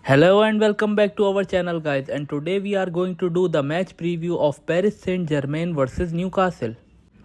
Hello and welcome back to our channel guys, and today we are going to do the match preview of Paris Saint-Germain versus Newcastle.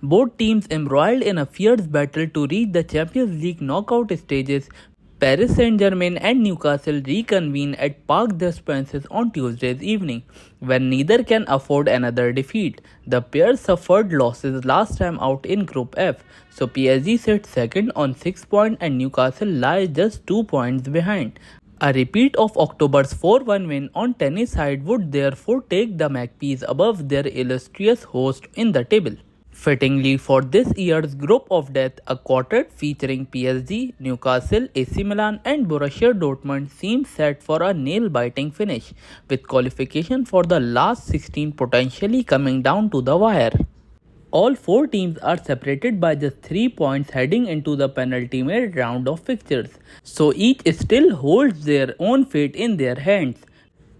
Both teams embroiled in a fierce battle to reach the Champions League knockout stages. Paris Saint-Germain and Newcastle reconvene at Parc des Princes on Tuesday's evening, when neither can afford another defeat. The pair suffered losses last time out in Group F, so PSG sits second on 6 points and Newcastle lies just 2 points behind. A repeat of October's 4-1 win on tennis side would therefore take the Magpies above their illustrious host in the table. Fittingly for this year's Group of Death, a quartet featuring PSG, Newcastle, AC Milan and Borussia Dortmund seems set for a nail-biting finish, with qualification for the last 16 potentially coming down to the wire. All four teams are separated by just 3 points heading into the penultimate round of fixtures, so each still holds their own fate in their hands.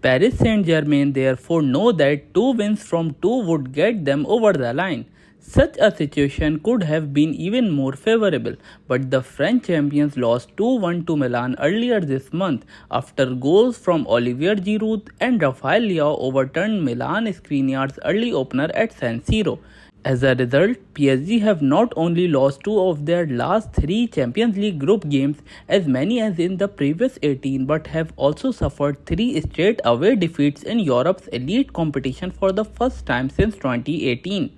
Paris Saint-Germain therefore know that 2 wins from 2 would get them over the line. Such a situation could have been even more favorable, but the French champions lost 2-1 to Milan earlier this month after goals from Olivier Giroud and Rafael Leao overturned Milan Skriniar's early opener at San Siro. As a result, PSG have not only lost 2 of their last 3 Champions League group games, as many as in the previous 18, but have also suffered 3 straight away defeats in Europe's elite competition for the first time since 2018.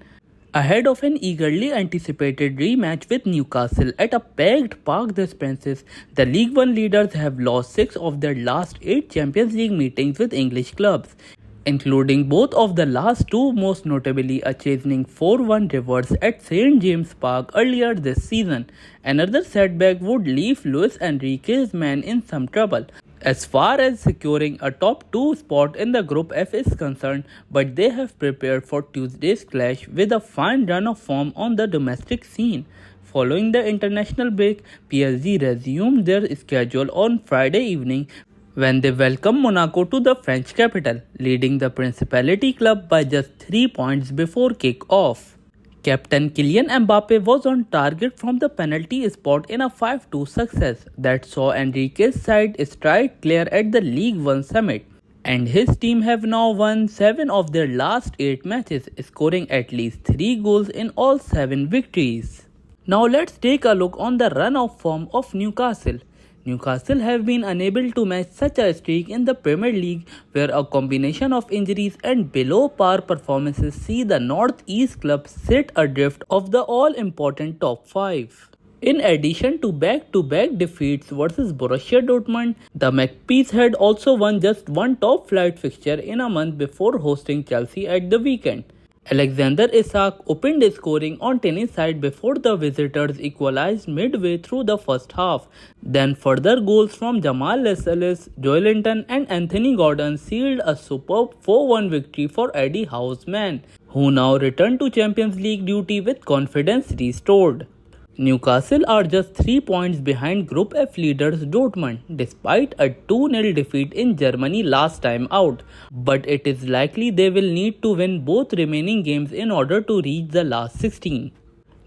Ahead of an eagerly anticipated rematch with Newcastle at a packed Parc des Princes, the League One leaders have lost 6 of their last 8 Champions League meetings with English clubs, including both of the last 2, most notably a chastening 4-1 reverse at St. James Park earlier this season. Another setback would leave Luis Enrique's men in some trouble as far as securing a top 2 spot in the Group F is concerned, but they have prepared for Tuesday's clash with a fine run of form on the domestic scene. Following the international break, PSG resumed their schedule on Friday evening when they welcome Monaco to the French capital, leading the Principality club by just 3 points before kick-off. Captain Kylian Mbappe was on target from the penalty spot in a 5-2 success that saw Enrique's side strike clear at the League One summit, and his team have now won 7 of their last 8 matches, scoring at least 3 goals in all 7 victories. Now let's take a look on the run of form of Newcastle. Newcastle have been unable to match such a streak in the Premier League, where a combination of injuries and below-par performances see the North East club sit adrift of the all-important top 5. In addition to back-to-back defeats versus Borussia Dortmund, the Magpies had also won just one top-flight fixture in a month before hosting Chelsea at the weekend. Alexander Isak opened scoring on tennis side before the visitors equalized midway through the first half. Then further goals from Jamal Lascelles, Joelinton and Anthony Gordon sealed a superb 4-1 victory for Eddie Howe's men, who now return to Champions League duty with confidence restored. Newcastle are just 3 points behind Group F leaders Dortmund, despite a 2-0 defeat in Germany last time out, but it is likely they will need to win both remaining games in order to reach the last 16.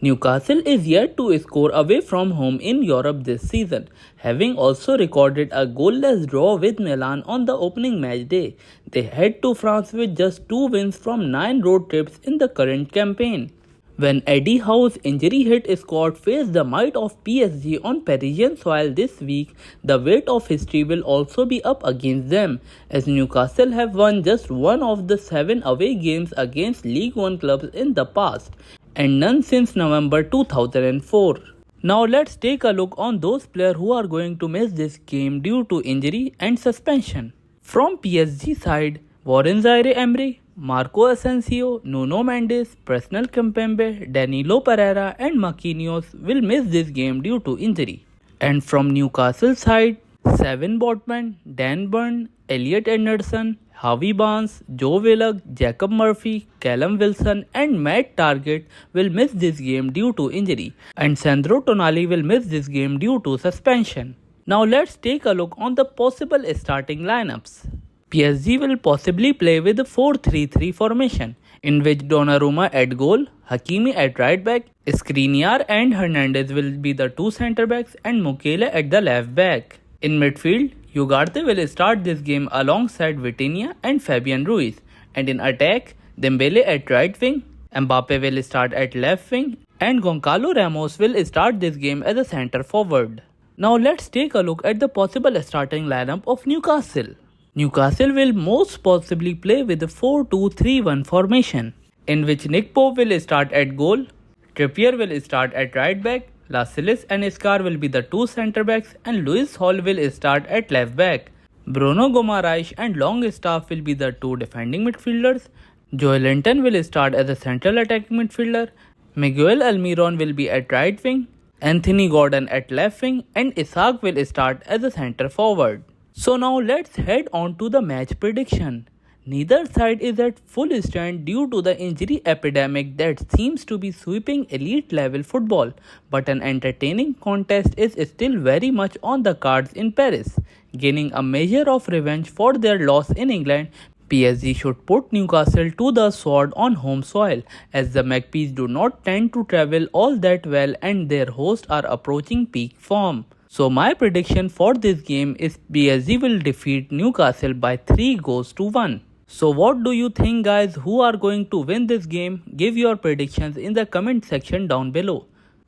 Newcastle is yet to score away from home in Europe this season, having also recorded a goalless draw with Milan on the opening match day. They head to France with just 2 wins from 9 road trips in the current campaign. When Eddie Howe's injury-hit squad faced the might of PSG on Parisian soil this week, the weight of history will also be up against them, as Newcastle have won just 1 of the 7 away games against League One clubs in the past, and none since November 2004. Now let's take a look on those players who are going to miss this game due to injury and suspension. From PSG side, Warren Zaire Emery, Marco Asensio, Nuno Mendes, Presnel Kimpembe, Danilo Pereira and Marquinhos will miss this game due to injury. And from Newcastle side, Seven Botman, Dan Burn, Elliot Anderson, Harvey Barnes, Joe Willock, Jacob Murphy, Callum Wilson and Matt Targett will miss this game due to injury, and Sandro Tonali will miss this game due to suspension. Now let's take a look on the possible starting lineups. PSG will possibly play with a 4-3-3 formation, in which Donnarumma at goal, Hakimi at right back, Skriniar and Hernandez will be the 2 centre backs and Mukiele at the left back. In midfield, Ugarte will start this game alongside Vitinha and Fabian Ruiz, and in attack, Dembele at right wing, Mbappe will start at left wing, and Goncalo Ramos will start this game as a centre forward. Now let's take a look at the possible starting lineup of Newcastle. Newcastle will most possibly play with a 4-2-3-1 formation, in which Nick Pope will start at goal, Trippier will start at right back, Lascelles and Scar will be the two centre backs, and Lewis Hall will start at left back. Bruno Guimaraes and Longstaff will be the two defending midfielders. Joe Linton will start as a central attacking midfielder. Miguel Almiron will be at right wing. Anthony Gordon at left wing, and Isaac will start as a centre forward. So now let's head on to the match prediction. Neither side is at full strength due to the injury epidemic that seems to be sweeping elite level football, but an entertaining contest is still very much on the cards in Paris. Gaining a measure of revenge for their loss in England, PSG should put Newcastle to the sword on home soil, as the Magpies do not tend to travel all that well and their hosts are approaching peak form. So my prediction for this game is PSG will defeat Newcastle by 3-1. So what do you think, guys? Who are going to win this game? Give your predictions in the comment section down below.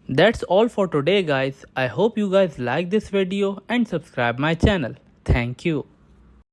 That's all for today, guys. I hope you guys like this video and subscribe my channel. Thank you.